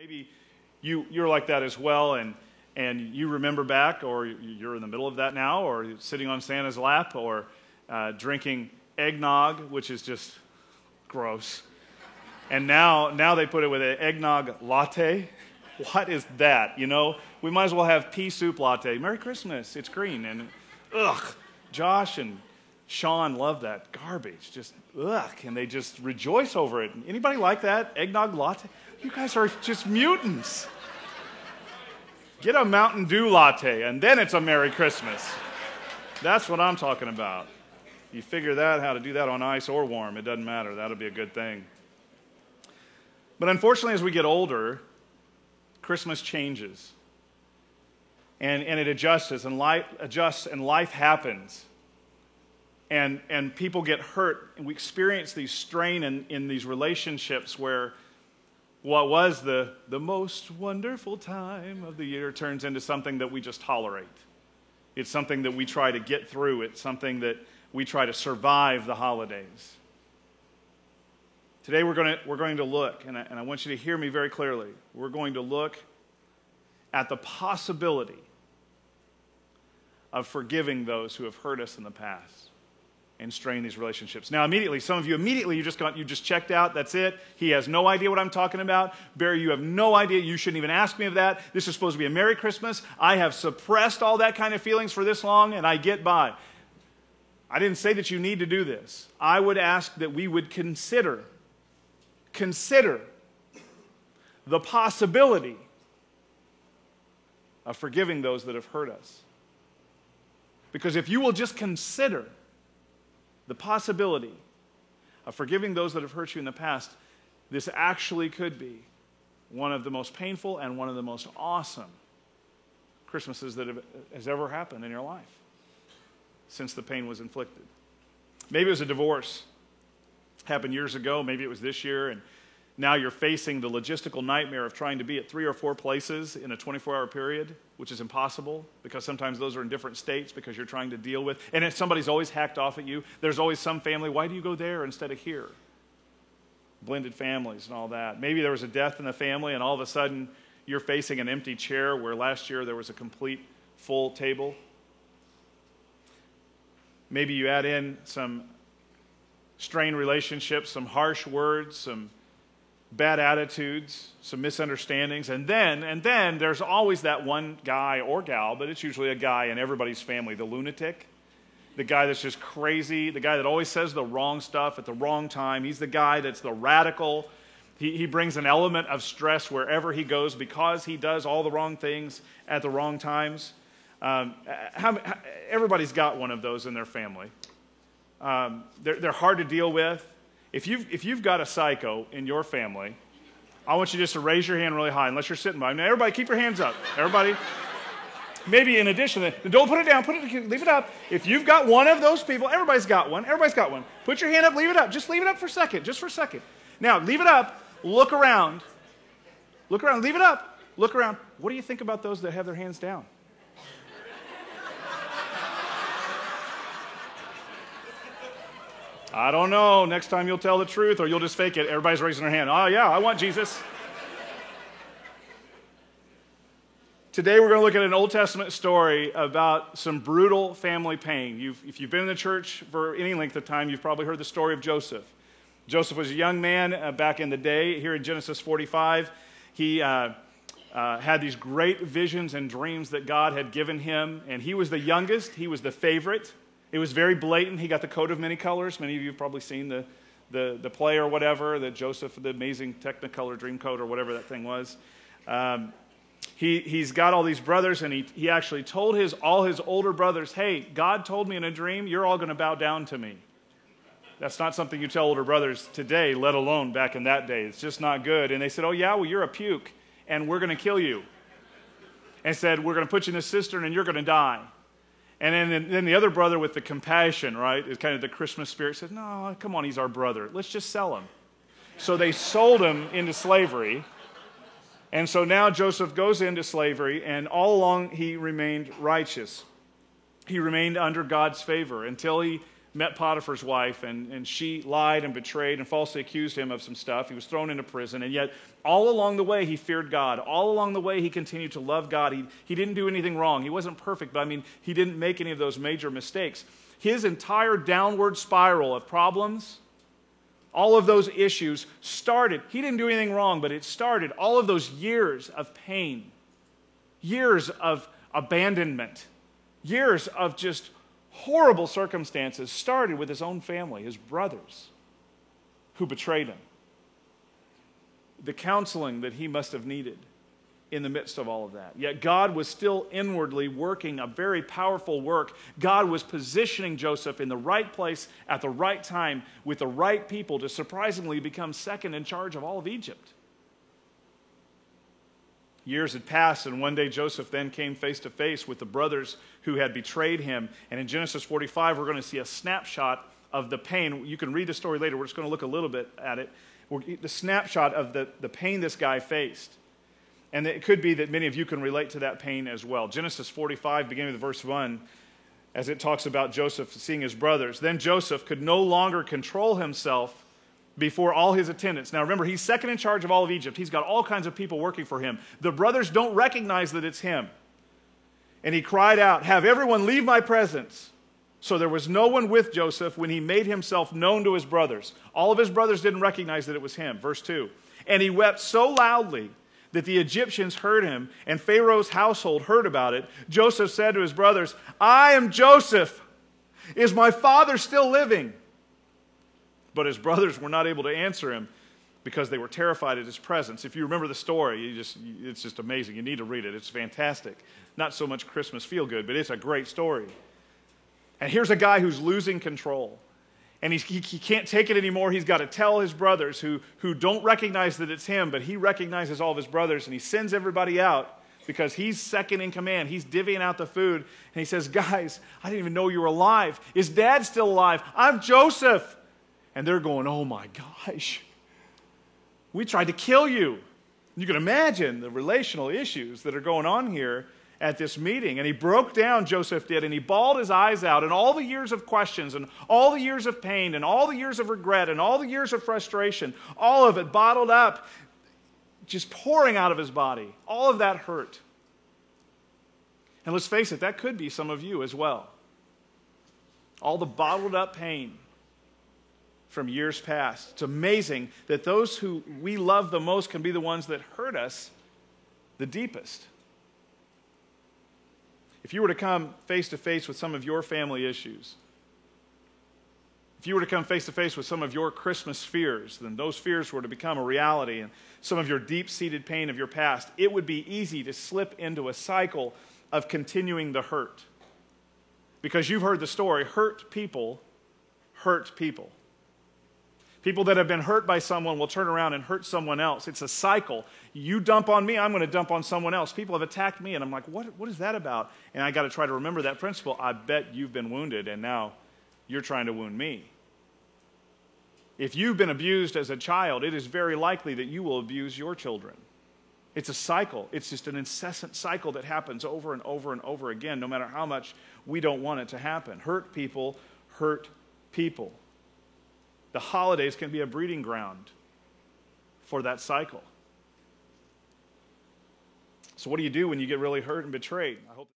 Maybe you're like that as well, and you remember back, or you're in the middle of that now, or you're sitting on Santa's lap, or drinking eggnog, which is just gross. And now they put it with an eggnog latte. What is that? You know, we might as well have pea soup latte. Merry Christmas. It's green. And Josh and Sean love that garbage. Just and they just rejoice over it. Anybody like that? Eggnog latte? You guys are just mutants. Get a Mountain Dew latte, and then it's a Merry Christmas. That's what I'm talking about. You figure that, how to do that on ice or warm, it doesn't matter. That'll be a good thing. But unfortunately, as we get older, Christmas changes. And it adjusts, and life happens. And people get hurt, and we experience these strain in these relationships where what was the most wonderful time of the year turns into something that we just tolerate. It's something that we try to get through. It's something that we try to survive the holidays. Today we're going to look, and I want you to hear me very clearly. We're going to look at the possibility of forgiving those who have hurt us in the past and strain these relationships. Now, some of you you just checked out. That's it. He has no idea what I'm talking about. Barry, you have no idea. You shouldn't even ask me of that. This is supposed to be a Merry Christmas. I have suppressed all that kind of feelings for this long, and I get by. I didn't say that you need to do this. I would ask that we would consider the possibility of forgiving those that have hurt us. Because if you will just consider the possibility of forgiving those that have hurt you in the past, this actually could be one of the most painful and one of the most awesome Christmases that has ever happened in your life since the pain was inflicted. Maybe it was a divorce. Happened years ago. Maybe it was this year, and now you're facing the logistical nightmare of trying to be at 3 or 4 places in a 24-hour period, which is impossible because sometimes those are in different states because you're trying to deal with. And if somebody's always hacked off at you, there's always some family, why do you go there instead of here? Blended families and all that. Maybe there was a death in the family and all of a sudden you're facing an empty chair where last year there was a complete full table. Maybe you add in some strained relationships, some harsh words, some bad attitudes, some misunderstandings, and then there's always that one guy or gal, but it's usually a guy in everybody's family, the lunatic, the guy that's just crazy, the guy that always says the wrong stuff at the wrong time. He's the guy that's the radical. He brings an element of stress wherever he goes because he does all the wrong things at the wrong times. Everybody's got one of those in their family. They're hard to deal with. If you've got a psycho in your family, I want you just to raise your hand really high, unless you're sitting by. Now, everybody, keep your hands up. Everybody. Maybe in addition to that, don't put it down. Leave it up. If you've got one of those people, everybody's got one. Everybody's got one. Put your hand up. Leave it up. Just leave it up for a second. Just for a second. Now, leave it up. Look around. Look around. Leave it up. Look around. What do you think about those that have their hands down? I don't know. Next time you'll tell the truth or you'll just fake it. Everybody's raising their hand. Oh, yeah, I want Jesus. Today we're going to look at an Old Testament story about some brutal family pain. If you've been in the church for any length of time, you've probably heard the story of Joseph. Joseph was a young man back in the day. Here in Genesis 45, he had these great visions and dreams that God had given him, and he was the youngest. He was the favorite. It was very blatant. He got the coat of many colors. Many of you have probably seen the play or whatever, the Joseph, the amazing Technicolor Dreamcoat or whatever that thing was. He's got all these brothers, and he actually told all his older brothers, hey, God told me in a dream, you're all going to bow down to me. That's not something you tell older brothers today, let alone back in that day. It's just not good. And they said, oh, yeah, well, you're a puke, and we're going to kill you. And said, we're going to put you in a cistern, and you're going to die. And then the other brother with the compassion, right, is kind of the Christmas spirit, said, no, come on, he's our brother. Let's just sell him. So they sold him into slavery. And so now Joseph goes into slavery, and all along he remained righteous. He remained under God's favor until he met Potiphar's wife, and she lied and betrayed and falsely accused him of some stuff. He was thrown into prison, and yet all along the way he feared God. All along the way he continued to love God. He didn't do anything wrong. He wasn't perfect, but he didn't make any of those major mistakes. His entire downward spiral of problems, all of those issues started. He didn't do anything wrong, but it started. All of those years of pain, years of abandonment, years of just horrible circumstances started with his own family, his brothers, who betrayed him. The counseling that he must have needed in the midst of all of that. Yet God was still inwardly working a very powerful work. God was positioning Joseph in the right place at the right time with the right people to surprisingly become second in charge of all of Egypt. Years had passed, and one day Joseph then came face to face with the brothers who had betrayed him. And in Genesis 45, we're going to see a snapshot of the pain. You can read the story later. We're just going to look a little bit at it. The snapshot of the pain this guy faced. And it could be that many of you can relate to that pain as well. Genesis 45, beginning with verse 1, as it talks about Joseph seeing his brothers. Then Joseph could no longer control himself before all his attendants. Now remember, he's second in charge of all of Egypt. He's got all kinds of people working for him. The brothers don't recognize that it's him. And he cried out, "Have everyone leave my presence." So there was no one with Joseph when he made himself known to his brothers. All of his brothers didn't recognize that it was him. Verse 2. And he wept so loudly that the Egyptians heard him, and Pharaoh's household heard about it. Joseph said to his brothers, "I am Joseph. Is my father still living?" But his brothers were not able to answer him because they were terrified at his presence. If you remember the story, it's just amazing. You need to read it. It's fantastic. Not so much Christmas feel-good, but it's a great story. And here's a guy who's losing control. And he can't take it anymore. He's got to tell his brothers who don't recognize that it's him, but he recognizes all of his brothers, and he sends everybody out because he's second in command. He's divvying out the food. And he says, "Guys, I didn't even know you were alive. Is Dad still alive? I'm Joseph." And they're going, "Oh my gosh, we tried to kill you." You can imagine the relational issues that are going on here at this meeting. And he broke down, Joseph did, and he bawled his eyes out. And all the years of questions and all the years of pain and all the years of regret and all the years of frustration, all of it bottled up, just pouring out of his body. All of that hurt. And let's face it, that could be some of you as well. All the bottled up pain from years past. It's amazing that those who we love the most can be the ones that hurt us the deepest. If you were to come face to face with some of your family issues, if you were to come face to face with some of your Christmas fears, then those fears were to become a reality, and some of your deep-seated pain of your past, it would be easy to slip into a cycle of continuing the hurt. Because you've heard the story, hurt people hurt people. People that have been hurt by someone will turn around and hurt someone else. It's a cycle. You dump on me, I'm going to dump on someone else. People have attacked me, and I'm like, what is that about? And I got to try to remember that principle. I bet you've been wounded, and now you're trying to wound me. If you've been abused as a child, it is very likely that you will abuse your children. It's a cycle. It's just an incessant cycle that happens over and over and over again, no matter how much we don't want it to happen. Hurt people hurt people. The holidays can be a breeding ground for that cycle. So what do you do when you get really hurt and betrayed? I hope